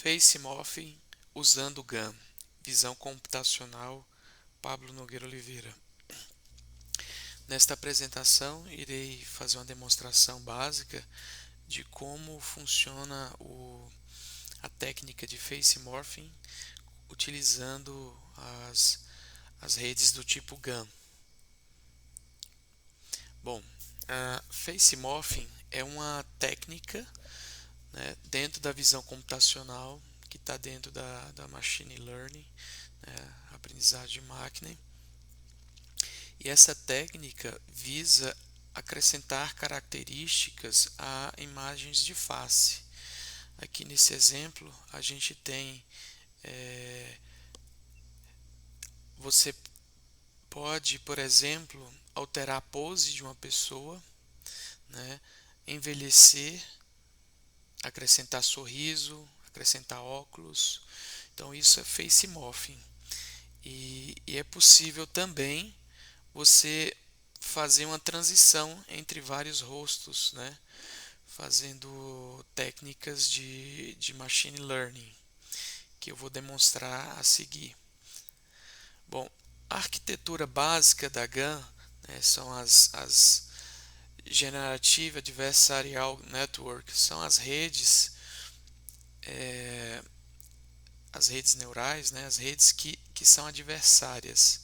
Face Morphing usando GAN, visão computacional, Pablo Nogueira Oliveira. Nesta apresentação, irei fazer uma demonstração básica de como funciona a técnica de Face Morphing utilizando as redes do tipo GAN. Bom, a Face Morphing é uma técnica, né, dentro da visão computacional que está dentro da Machine Learning, né, aprendizagem de máquina. E essa técnica visa acrescentar características a imagens de face. Aqui nesse exemplo a gente tem você pode, por exemplo, alterar a pose de uma pessoa, né, envelhecer, acrescentar sorriso, acrescentar óculos. Então isso é face morphing. E é possível também você fazer uma transição entre vários rostos, né, fazendo técnicas de machine learning, que eu vou demonstrar a seguir. Bom, a arquitetura básica da GAN, né, são as Generative Adversarial Network, são as redes neurais, né, as redes que são adversárias.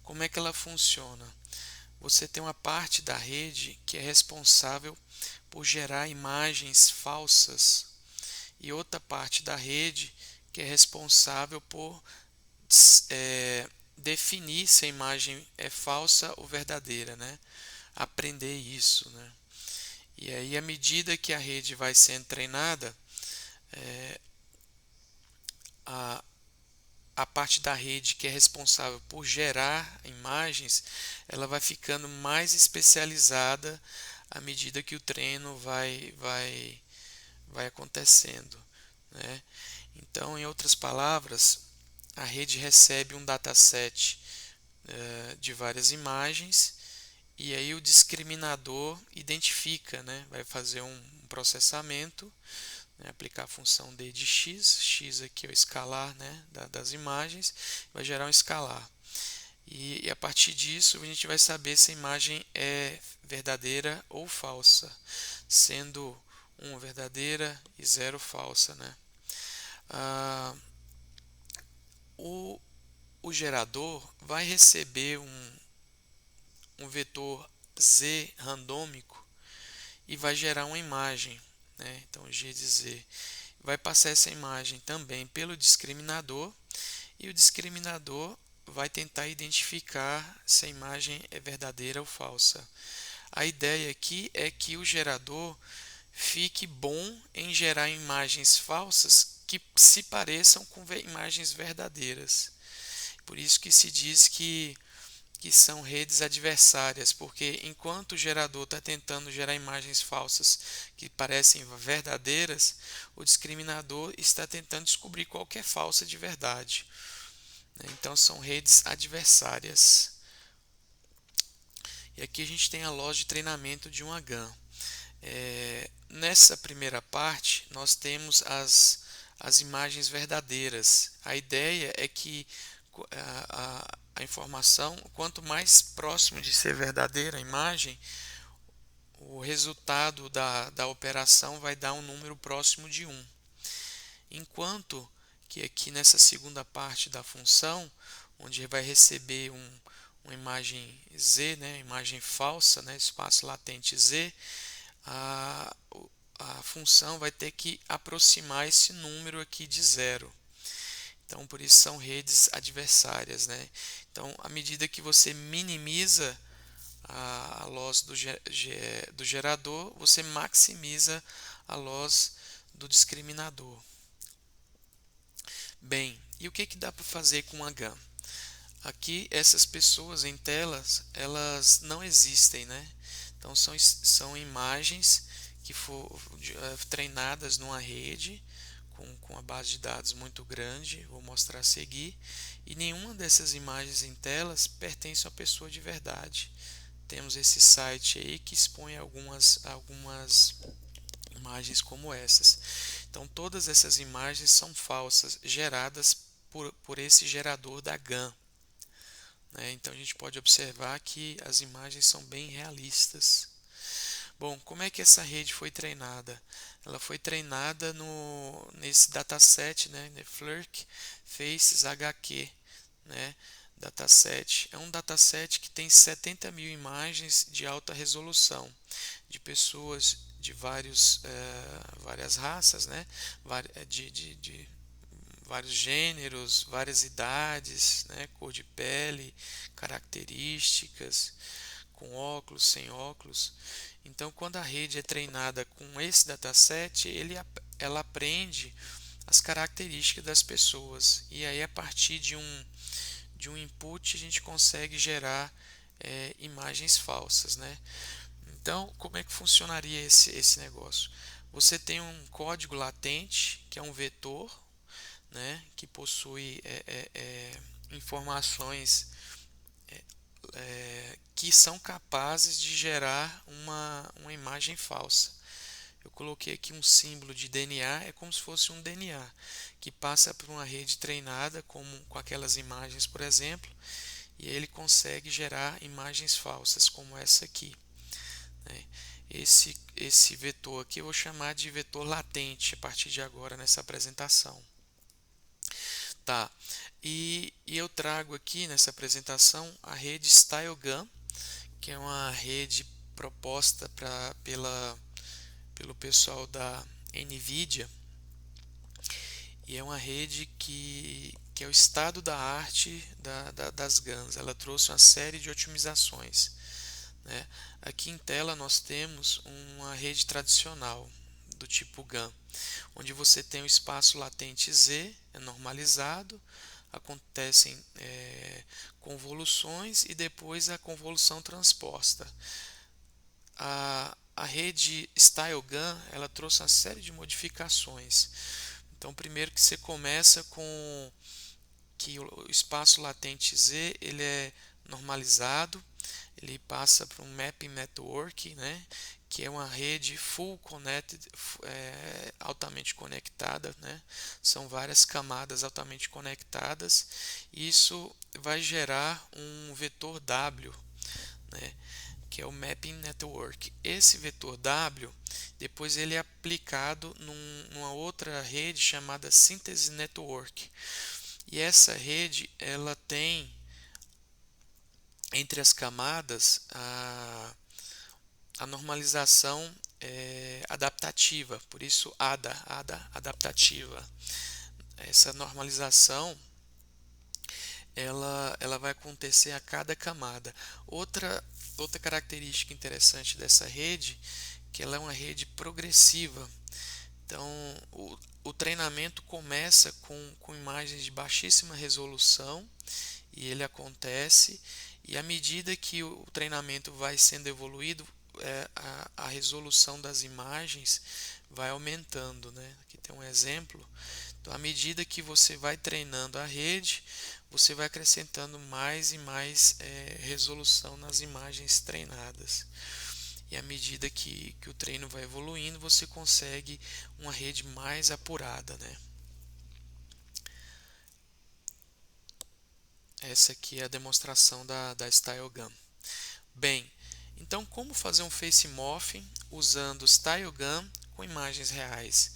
Como é que ela funciona? Você tem uma parte da rede que é responsável por gerar imagens falsas e outra parte da rede que é responsável por definir se a imagem é falsa ou verdadeira, né? Aprender isso, né? E aí, à medida que a rede vai sendo treinada, a, a parte da rede que é responsável por gerar imagens, ela vai ficando mais especializada à medida que o treino vai acontecendo, né? Então, em outras palavras, a rede recebe um dataset de várias imagens e aí o discriminador identifica, né? Vai fazer um processamento, né? Aplicar a função D de x aqui é o escalar, né? Das imagens, vai gerar um escalar. E a partir disso a gente vai saber se a imagem é verdadeira ou falsa, sendo 1 verdadeira e 0 falsa, né? Ah, o gerador vai receber um vetor z randômico e vai gerar uma imagem, né? Então g de z vai passar essa imagem também pelo discriminador e o discriminador vai tentar identificar se a imagem é verdadeira ou falsa. A ideia aqui é que o gerador fique bom em gerar imagens falsas que se pareçam com imagens verdadeiras. Por isso que se diz que são redes adversárias, porque enquanto o gerador está tentando gerar imagens falsas que parecem verdadeiras, o discriminador está tentando descobrir qual que é falsa de verdade. Então são redes adversárias. E aqui a gente tem a loja de treinamento de uma GAN. Nessa primeira parte, nós temos as imagens verdadeiras. A ideia é que a informação, quanto mais próximo de ser verdadeira a imagem, o resultado da operação vai dar um número próximo de 1. Enquanto que aqui nessa segunda parte da função, onde vai receber uma imagem z, né, imagem falsa, né, espaço latente z, a função vai ter que aproximar esse número aqui de 0. Então, por isso são redes adversárias, né? Então, à medida que você minimiza a loss do gerador, você maximiza a loss do discriminador. Bem, e o que dá para fazer com a GAN? Aqui, essas pessoas em telas, elas não existem, né? Então, são imagens que foram treinadas numa rede com uma base de dados muito grande, vou mostrar a seguir, e nenhuma dessas imagens em telas pertence a uma pessoa de verdade. Temos esse site aí que expõe algumas imagens como essas. Então todas essas imagens são falsas, geradas por esse gerador da GAN, né? Então a gente pode observar que as imagens são bem realistas. Bom, como é que essa rede foi treinada? Ela foi treinada nesse dataset, né, Flirc Faces HQ, né, dataset. É um dataset que tem 70.000 imagens de alta resolução, de pessoas de várias raças, né, de vários gêneros, várias idades, né, cor de pele, características, com óculos, sem óculos. Então, quando a rede é treinada com esse dataset, ela aprende as características das pessoas. E aí, a partir de um input, a gente consegue gerar imagens falsas, né? Então, como é que funcionaria esse negócio? Você tem um código latente, que é um vetor, né, que possui informações que são capazes de gerar uma imagem falsa. Eu coloquei aqui um símbolo de DNA, é como se fosse um DNA, que passa por uma rede treinada com aquelas imagens, por exemplo, e ele consegue gerar imagens falsas, como essa aqui, né? Esse vetor aqui eu vou chamar de vetor latente a partir de agora nessa apresentação. Tá, e eu trago aqui nessa apresentação a rede StyleGAN, que é uma rede proposta pelo pessoal da NVIDIA, e é uma rede que é o estado da arte das GANs. Ela trouxe uma série de otimizações, né? Aqui em tela nós temos uma rede tradicional do tipo GAN, onde você tem o espaço latente Z, é normalizado, acontecem convoluções e depois a convolução transposta. A rede StyleGAN ela trouxe uma série de modificações. Então, primeiro que você começa com que o espaço latente Z ele é normalizado, ele passa para um Mapping Network, né, que é uma rede full connected, altamente conectada, né, são várias camadas altamente conectadas, e isso vai gerar um vetor W, né, que é o Mapping Network. Esse vetor W, depois ele é aplicado numa outra rede chamada Synthesis Network. E essa rede, ela tem entre as camadas a normalização adaptativa, por isso ADA adaptativa. Essa normalização ela vai acontecer a cada camada. Outra característica interessante dessa rede, que ela é uma rede progressiva. Então, o treinamento começa com imagens de baixíssima resolução e ele acontece, e à medida que o treinamento vai sendo evoluído, a resolução das imagens vai aumentando, né? Aqui tem um exemplo. Então, à medida que você vai treinando a rede, você vai acrescentando mais e mais resolução nas imagens treinadas. E à medida que o treino vai evoluindo, você consegue uma rede mais apurada, né? Essa aqui é a demonstração da StyleGAN. Bem, então como fazer um face morphing usando StyleGAN com imagens reais?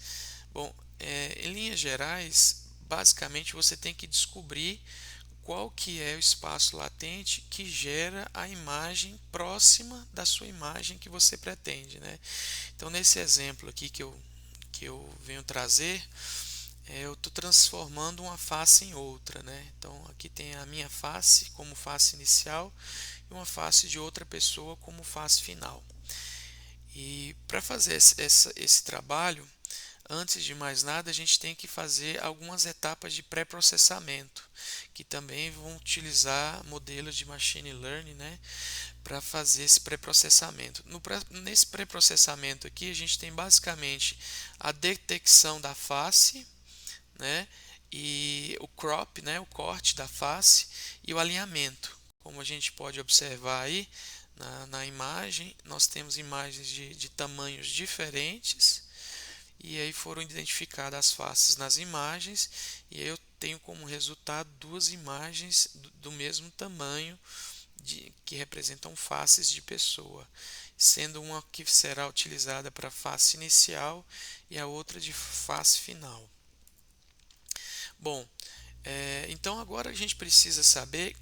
Bom, em linhas gerais, basicamente você tem que descobrir qual que é o espaço latente que gera a imagem próxima da sua imagem que você pretende, né? Então, nesse exemplo aqui que eu venho trazer, eu estou transformando uma face em outra, né? Então, aqui tem a minha face como face inicial e uma face de outra pessoa como face final. E para fazer esse trabalho, antes de mais nada, a gente tem que fazer algumas etapas de pré-processamento, que também vão utilizar modelos de machine learning, né, para fazer esse pré-processamento. Nesse pré-processamento aqui, a gente tem basicamente a detecção da face, né, e o crop, né, o corte da face, e o alinhamento. Como a gente pode observar aí na imagem, nós temos imagens de tamanhos diferentes, e aí foram identificadas as faces nas imagens, e aí eu tenho como resultado duas imagens do mesmo tamanho, que representam faces de pessoa, sendo uma que será utilizada para face inicial e a outra de face final. Bom, então agora a gente precisa saber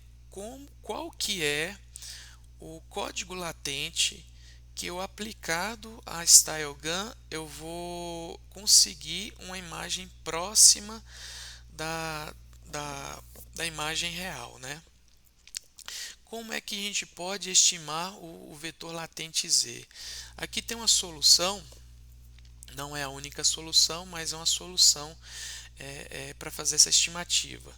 qual que é o código latente que eu aplicado a StyleGAN eu vou conseguir uma imagem próxima da imagem real, né? Como é que a gente pode estimar o vetor latente Z? Aqui tem uma solução, não é a única solução, mas é uma solução para fazer essa estimativa.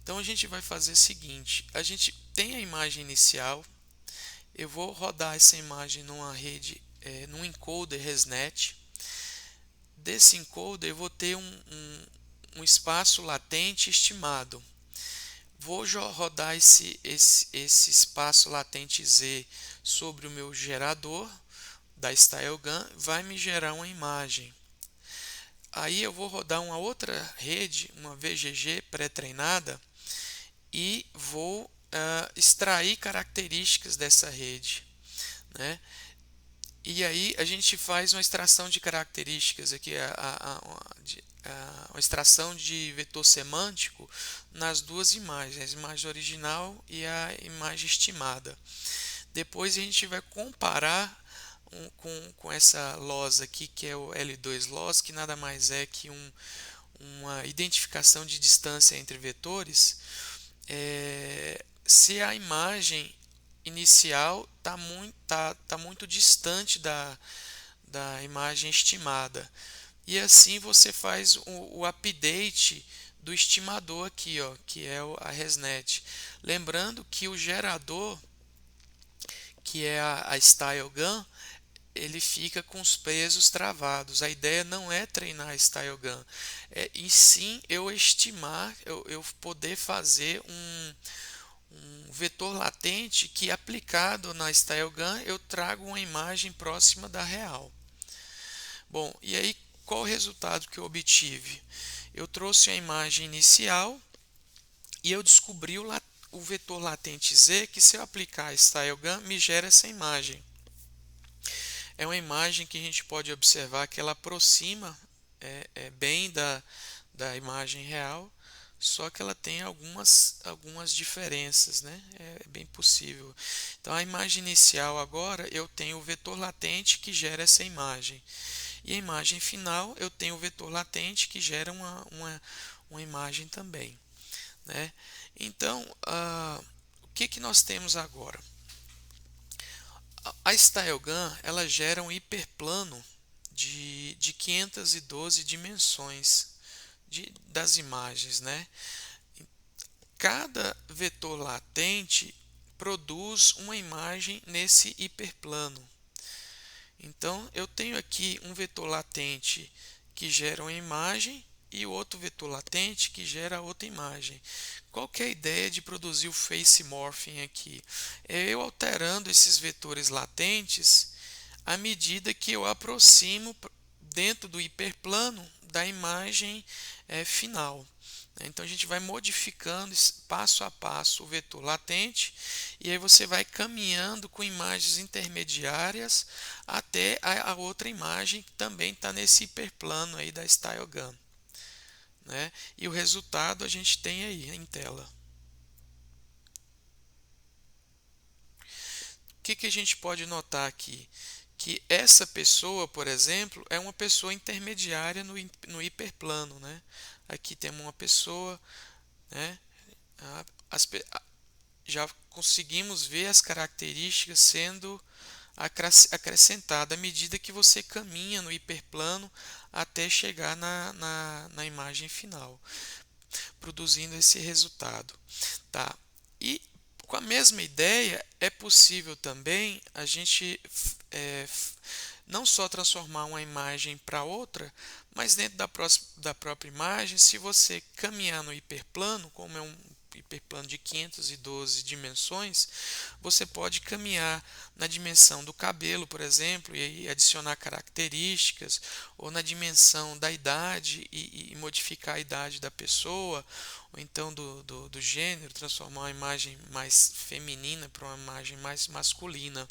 Então a gente vai fazer o seguinte: a gente tem a imagem inicial, eu vou rodar essa imagem numa rede, num encoder ResNet. Desse encoder eu vou ter um espaço latente estimado. Vou rodar esse espaço latente Z sobre o meu gerador da StyleGAN, vai me gerar uma imagem. Aí eu vou rodar uma outra rede, uma VGG pré-treinada, e vou extrair características dessa rede, né? E aí a gente faz uma extração de características aqui, uma extração de vetor semântico nas duas imagens, a imagem original e a imagem estimada. Depois a gente vai comparar com essa loss aqui, que é o L2 loss, que nada mais é que uma identificação de distância entre vetores. Se a imagem inicial tá muito distante da imagem estimada. E assim você faz o update do estimador aqui, ó, que é a ResNet. Lembrando que o gerador, que é a StyleGAN, ele fica com os pesos travados. A ideia não é treinar a StyleGAN, e sim eu estimar, eu poder fazer um vetor latente que, aplicado na StyleGAN, eu trago uma imagem próxima da real. Bom, e aí qual o resultado que eu obtive? Eu trouxe a imagem inicial e eu descobri o vetor latente Z, que, se eu aplicar a StyleGAN, me gera essa imagem. É uma imagem que a gente pode observar que ela aproxima bem da imagem real, só que ela tem algumas diferenças, né? É bem possível. Então a imagem inicial agora eu tenho o vetor latente que gera essa imagem. E a imagem final eu tenho o vetor latente que gera uma imagem também, né? Então, o que nós temos agora? A StyleGAN ela gera um hiperplano de 512 dimensões das imagens, né? Cada vetor latente produz uma imagem nesse hiperplano. Então eu tenho aqui um vetor latente que gera uma imagem e outro vetor latente que gera outra imagem. Qual que é a ideia de produzir o face morphing aqui? É eu alterando esses vetores latentes à medida que eu aproximo dentro do hiperplano da imagem final. Então a gente vai modificando passo a passo o vetor latente, e aí você vai caminhando com imagens intermediárias até a outra imagem que também está nesse hiperplano aí da StyleGAN, né? E o resultado a gente tem aí em tela. O que a gente pode notar aqui? Que essa pessoa, por exemplo, é uma pessoa intermediária no hiperplano, né? Aqui temos uma pessoa, né? Já conseguimos ver as características sendo acrescentadas à medida que você caminha no hiperplano até chegar na imagem final, produzindo esse resultado, tá? E com a mesma ideia é possível também a gente não só transformar uma imagem para outra, mas dentro da própria imagem, se você caminhar no hiperplano, como é um hiperplano de 512 dimensões, você pode caminhar na dimensão do cabelo, por exemplo, e aí adicionar características, ou na dimensão da idade e modificar a idade da pessoa, ou então do gênero, transformar uma imagem mais feminina para uma imagem mais masculina.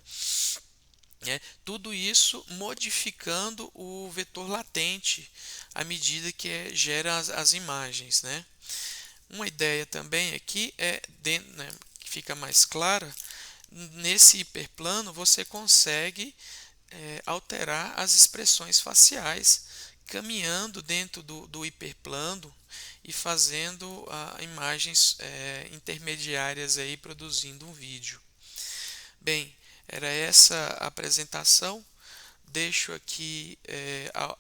Tudo isso modificando o vetor latente à medida que gera as imagens. Né? Uma ideia também aqui né, que fica mais clara, nesse hiperplano você consegue alterar as expressões faciais caminhando dentro do hiperplano e fazendo imagens intermediárias aí, produzindo um vídeo. Bem, era essa a apresentação. Deixo aqui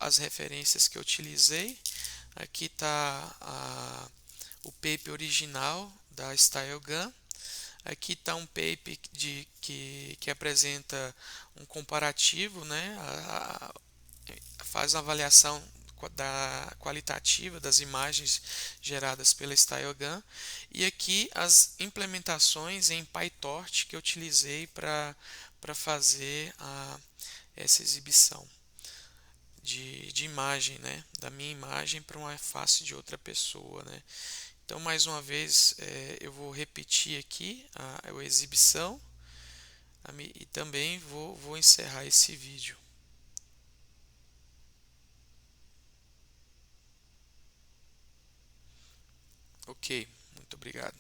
as referências que eu utilizei. Aqui está o paper original da StyleGAN. Aqui está um paper que apresenta um comparativo, né? Faz uma avaliação qualitativa das imagens geradas pela StyleGAN, e aqui as implementações em PyTorch que eu utilizei para fazer essa exibição de imagem, né, da minha imagem para uma face de outra pessoa. Né. Então, mais uma vez, eu vou repetir aqui a exibição e também vou encerrar esse vídeo. Ok, muito obrigado.